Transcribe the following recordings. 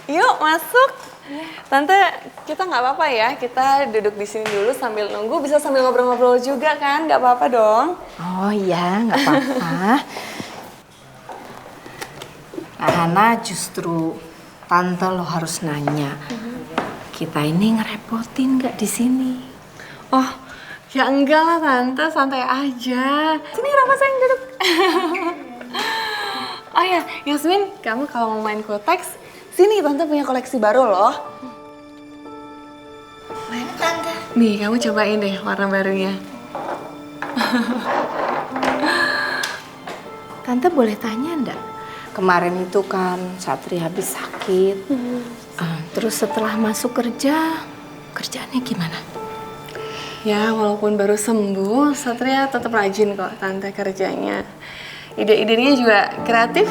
Yuk masuk. Tante, kita nggak apa-apa ya. Kita duduk di sini dulu sambil nunggu. Bisa sambil ngobrol-ngobrol juga kan? Nggak apa-apa dong. Oh iya, nggak apa-apa. Nah, Hana, justru tante lo harus nanya. Kita ini ngerepotin nggak di sini? Oh, ya enggak lah tante, santai aja. Sini Rafa sayang duduk. Oh ya, Yasmin, kamu kalau mau main kotex, sini tante punya koleksi baru loh. Mana tante? Nih, kamu cobain deh warna barunya. Tante boleh tanya enggak? Kemarin itu kan Satria habis sakit. Terus setelah masuk kerja, kerjaannya gimana? Ya, walaupun baru sembuh, Satria tetap rajin kok tante kerjanya. Ide-idenya juga kreatif,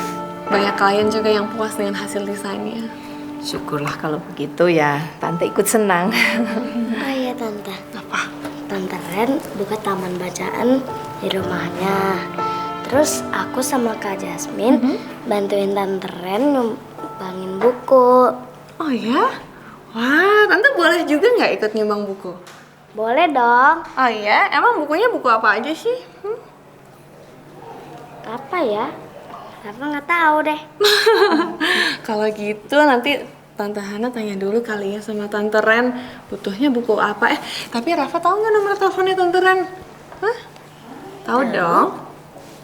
banyak klien juga yang puas dengan hasil desainnya. Syukurlah kalau begitu ya, tante ikut senang. Oh iya tante. Apa? Tante Ren buka taman bacaan di rumahnya. Terus aku sama Kak Jasmine bantuin Tante Ren nyumbangin buku. Oh ya? Wah, tante boleh juga nggak ikut nyumbang buku? Boleh dong. Oh iya? Emang bukunya buku apa aja sih? Apa ya? Rafa nggak tahu deh. Kalau gitu nanti Tante Hana tanya dulu kali ya sama Tante Ren butuhnya buku apa. Tapi Rafa tahu nggak nomor teleponnya Tante Ren? Hah? Tahu dong.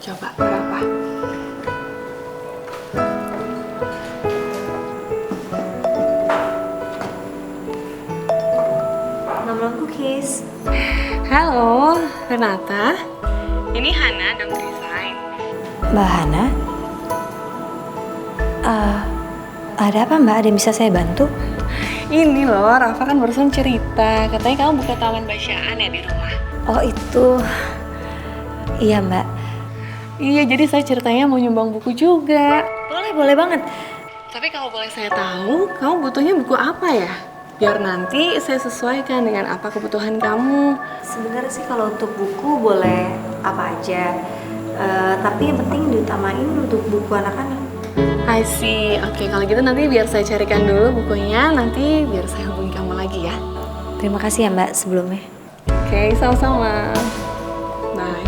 Coba berapa? Nomor cookies. Halo, Renata. Ini Hana dong desain. Mbak Hana? Ada apa Mbak? Ada yang bisa saya bantu? Ini loh, Rafa kan barusan cerita. Katanya kamu buka taman bacaan ya di rumah. Oh itu. Iya Mbak. Iya, jadi saya ceritanya mau nyumbang buku juga. Boleh banget. Tapi kalau boleh saya tahu, kamu butuhnya buku apa ya? Biar nanti saya sesuaikan dengan apa kebutuhan kamu. Sebenarnya sih kalau untuk buku boleh apa aja. Tapi yang penting diutamain untuk buku anak-anak. I see. Oke, kalau gitu nanti biar saya carikan dulu bukunya. Nanti biar saya hubungi kamu lagi ya. Terima kasih ya Mbak sebelumnya. Oke, sama-sama. Bye.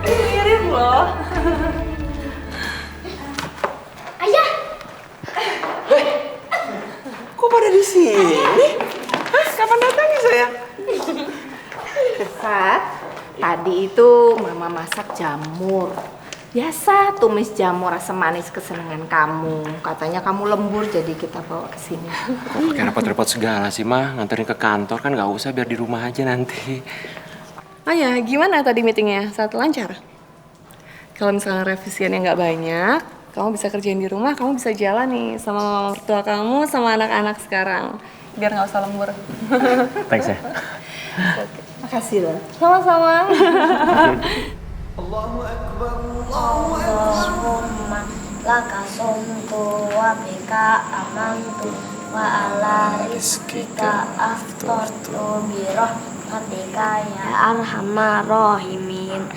Mirip loh. Ayah, Kok pada di sini? Hah? Kapan datangnya sayang? Sat, tadi itu mama masak jamur. Biasa tumis jamur asam manis kesenangan kamu. Katanya kamu lembur jadi kita bawa ke sini. Pakai repot-repot segala sih mah, nganterin ke kantor kan nggak usah biar di rumah aja nanti. Oh ya, gimana tadi meetingnya? Saat lancar? Kalau misalnya revisiannya nggak banyak, kamu bisa kerjain di rumah, kamu bisa jalan nih sama mama mertua kamu, sama anak-anak sekarang. Biar nggak usah lembur. Thanks ya. Makasih loh. Sama-sama. Allahumma laka sumtu wa bika amantu wa ala rizkika aftortu birahmatika ya arhamar rahimin.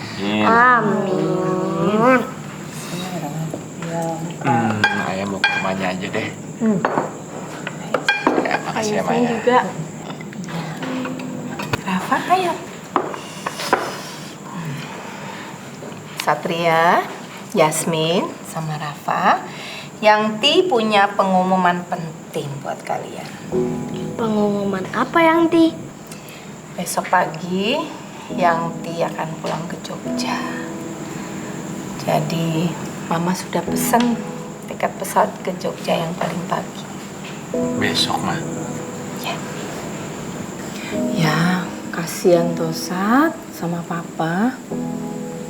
Amin. Ayah mau ke rumahnya aja deh. Ya, makasih ya Saya Maya. juga. Rafa, ayo. Satria, Yasmin, sama Rafa. Yang Ti punya pengumuman penting buat kalian. Pengumuman apa yang Ti? Besok pagi, Yang Ti akan pulang ke Jogja. Jadi, Mama sudah pesen tiket pesawat ke Jogja yang paling pagi. Besok mah. Ya, kasihan tuh Sat sama Papa.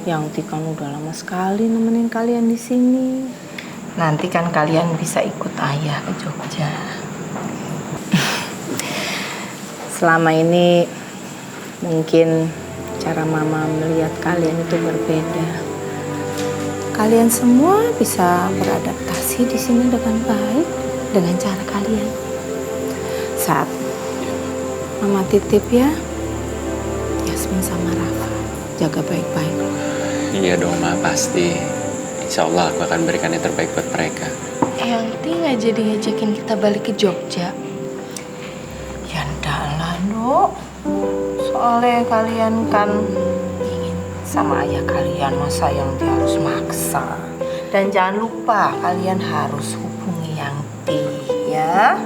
Yang Ti kan udah lama sekali nemenin kalian di sini. Nanti kan kalian bisa ikut ayah ke Jogja. Selama ini mungkin cara Mama melihat kalian itu berbeda. Kalian semua bisa beradaptasi di sini dengan baik dengan cara kalian. Saat Mama titip ya, Yasmin sama Rafa. Jaga baik-baik. Iya dong, Ma, pasti. Insya Allah aku akan berikan yang terbaik buat mereka. Eyang Ti nggak jadi ngajakin kita balik ke Jogja. Ya enggak lah, Dok. Soalnya kalian kan ingin sama ayah kalian, masa yang dia harus maksa. Dan jangan lupa kalian harus hubungi Yangti, ya.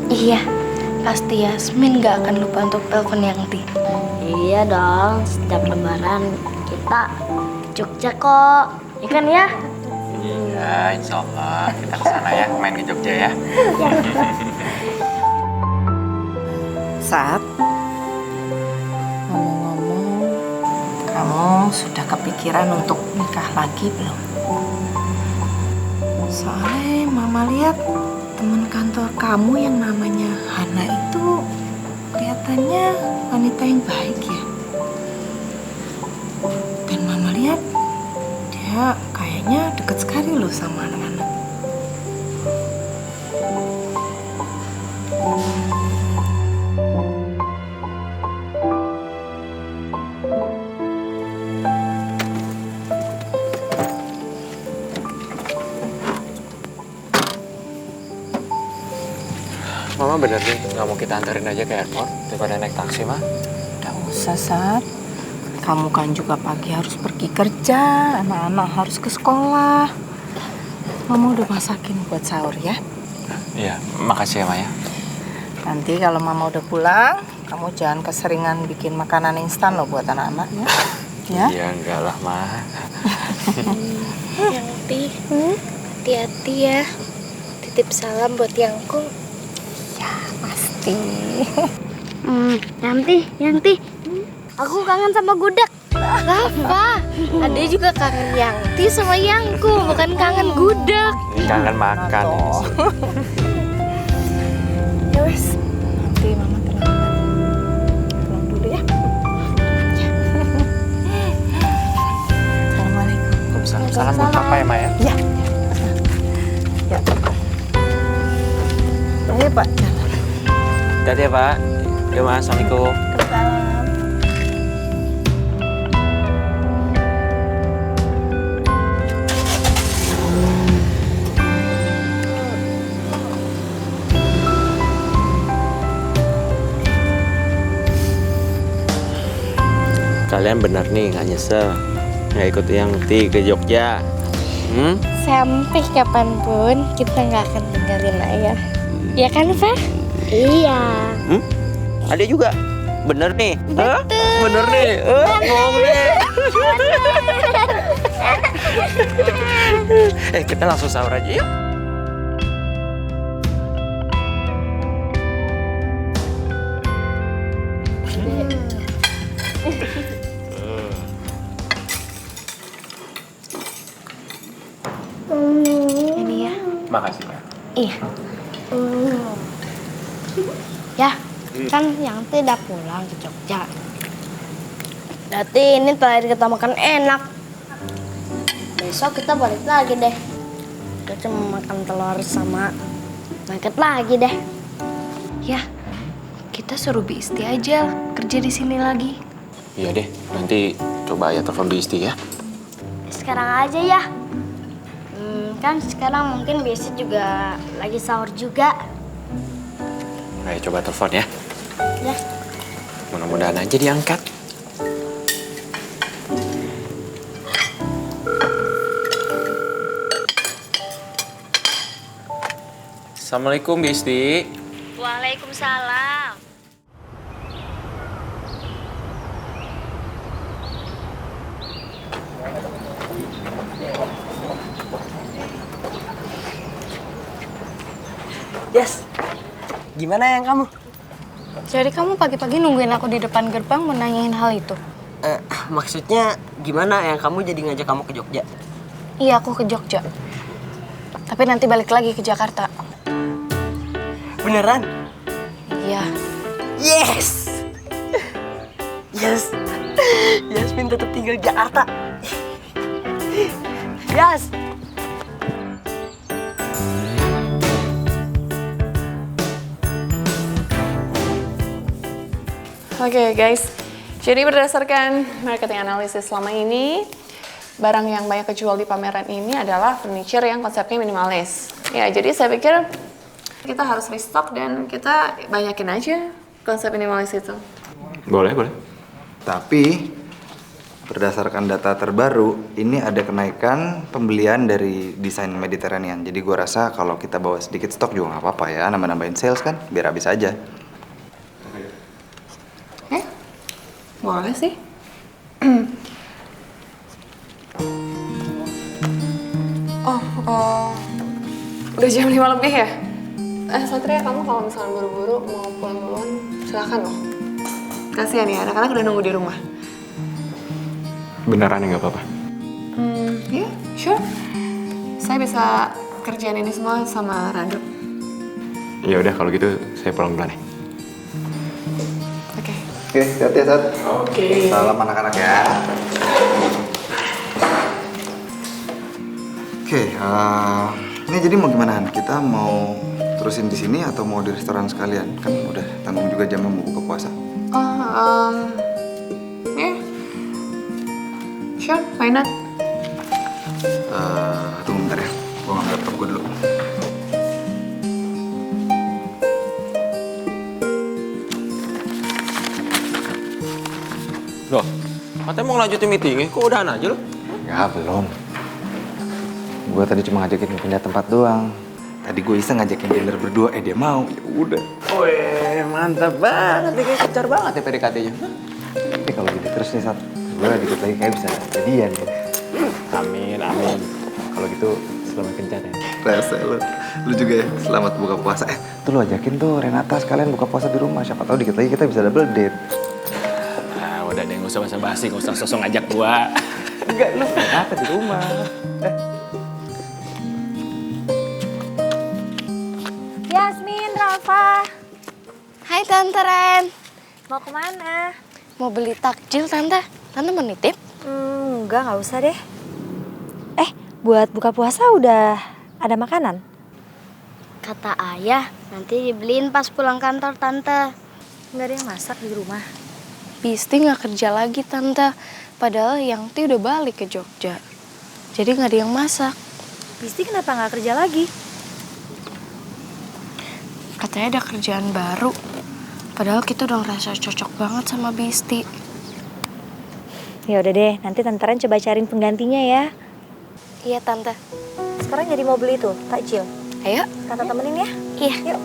Iya, pasti Yasmin gak akan lupa untuk telepon Yangti. Iya dong, setiap lebaran kita ke Jogja kok. Ya kan ya? Iya, insya Allah kita kesana ya, main ke Jogja ya. Saat ngomong-ngomong, kamu sudah kepikiran untuk nikah lagi belum? Soalnya Mama lihat teman kantor kamu yang namanya Hana itu kelihatannya wanita yang baik ya. Dan Mama lihat dia kayaknya deket sekali loh sama anak-anak. Mama bener nih, nggak mau kita anterin aja ke airport daripada naik taksi, Ma? Udah usah, Sat. Kamu kan juga pagi harus pergi kerja, anak-anak harus ke sekolah. Mama udah masakin buat sahur ya. Iya, makasih ya, Ma ya. Nanti kalau Mama udah pulang, kamu jangan keseringan bikin makanan instan loh buat anak-anak ya. Ya? Iya, enggak lah, Ma. Yangti, hati-hati ya. Titip salam buat Yangku. Ya, pasti. Yangti, aku kangen sama Gudak. Rafa, Ade juga kangen Yangti sama Yangku, bukan kangen Gudak. Kangen makan ini sih. Ya wes, nanti Mama terlambat. Pulang dulu ya. Assalamualaikum. Salam buat Papa ya, Ma ya. Ya. Ya. Ayo Pak, jalan. Hati-hati ya, Pak. Yuk, Ma. Assalamualaikum. Kalian benar nih nggak nyesel nggak ikut Yangti ke Jogja? Sampai kapanpun kita nggak akan tinggalin ayah. Ya kan, Fa? Iya. Ada juga. Bener nih. Bener nih. Ngomong nih. Kita langsung sahur aja yuk. Ini ya. Makasih, Ma. Iya. Ya, kan Yangti udah pulang ke Jogja. Berarti ini terakhir kita makan enak. Besok kita balik lagi deh. Kita cuma makan telur sama nugget lagi deh. Ya, kita suruh Bisti aja kerja di sini lagi. Iya deh, nanti coba ya telepon Bisti ya. Sekarang aja ya. Kan sekarang mungkin biasa juga lagi sahur juga. Ayo coba telepon ya. Ya. Mudah-mudahan aja diangkat. Assalamualaikum, Bisti. Waalaikumsalam. Yes, gimana yang kamu? Jadi kamu pagi-pagi nungguin aku di depan gerbang mau nanyain hal itu? Maksudnya gimana yang kamu jadi ngajak kamu ke Jogja? Iya, aku ke Jogja. Tapi nanti balik lagi ke Jakarta. Beneran? Iya. Yes! Yes! Yasmin tetap tinggal di Jakarta. Yes! Oke guys, jadi berdasarkan marketing analysis selama ini, barang yang banyak kejual di pameran ini adalah furniture yang konsepnya minimalis. Ya, jadi saya pikir kita harus restock dan kita banyakin aja konsep minimalis itu. Boleh. Tapi berdasarkan data terbaru, ini ada kenaikan pembelian dari desain Mediterranean. Jadi gue rasa kalau kita bawa sedikit stok juga nggak apa-apa ya, nambah-nambahin sales kan, biar habis aja. Boleh sih. Udah jam 5 lebih ya? Satria, kamu kalau misalnya buru-buru mau pulang duluan, silakan loh. Kasihan ya, anak-anak udah nunggu di rumah. Beneran ya nggak apa-apa? Ya, sure. Saya bisa kerjaan ini semua sama Radu. Ya udah kalau gitu saya pulang duluan ya. Oke. Oke, hati-hati ya, Sat. Oke. Salam anak-anak ya. Oke, ini jadi mau gimana, Han? Kita mau terusin di sini atau mau di restoran sekalian? Kan udah tanggung juga jamnya mau buka puasa. Ya. Sure, why not? Tunggu bentar ya, gue ngambil laptop gue dulu. Loh, katanya mau ngelanjutin meetingnya, kok udahan aja lo? Ya, belum. Gue tadi cuma ngajakin pindah tempat doang. Tadi gue iseng ngajakin dinner berdua, dia mau. Ya udah. Wih, mantap banget, kayak kecar banget ya PDKT-nya. Tapi kalau gitu terus nih, Sat, gue dikit lagi kayak bisa jadian ya. Amin. Kalau gitu selamat kencan ya. Rasa lu juga ya, selamat buka puasa. Tuh lu ajakin tuh Renata sekalian buka puasa di rumah. Siapa tahu dikit lagi kita bisa double date. Nah, udah deh, nggak usah basa-basi, nggak usah sosok ngajak gua. Enggak, lu Renata di rumah. Yasmin, Rafa, Hai Tante Ren. mau kemana? Mau beli takjil Tante. Tante mau nitip? Nggak usah deh. Buat buka puasa udah ada makanan? Kata ayah, nanti dibeliin pas pulang kantor Tante. Nggak ada yang masak di rumah. Bisti nggak kerja lagi Tante. Padahal Yangti udah balik ke Jogja. Jadi nggak ada yang masak. Bisti kenapa nggak kerja lagi? Katanya ada kerjaan baru. Padahal kita udah ngerasa cocok banget sama Bisti. Ya udah deh, nanti Tante Ren coba cariin penggantinya ya. Iya Tante. Sekarang jadi mau beli tuh, takjil. Ayo. Tante temenin ya. Iya. Yuk.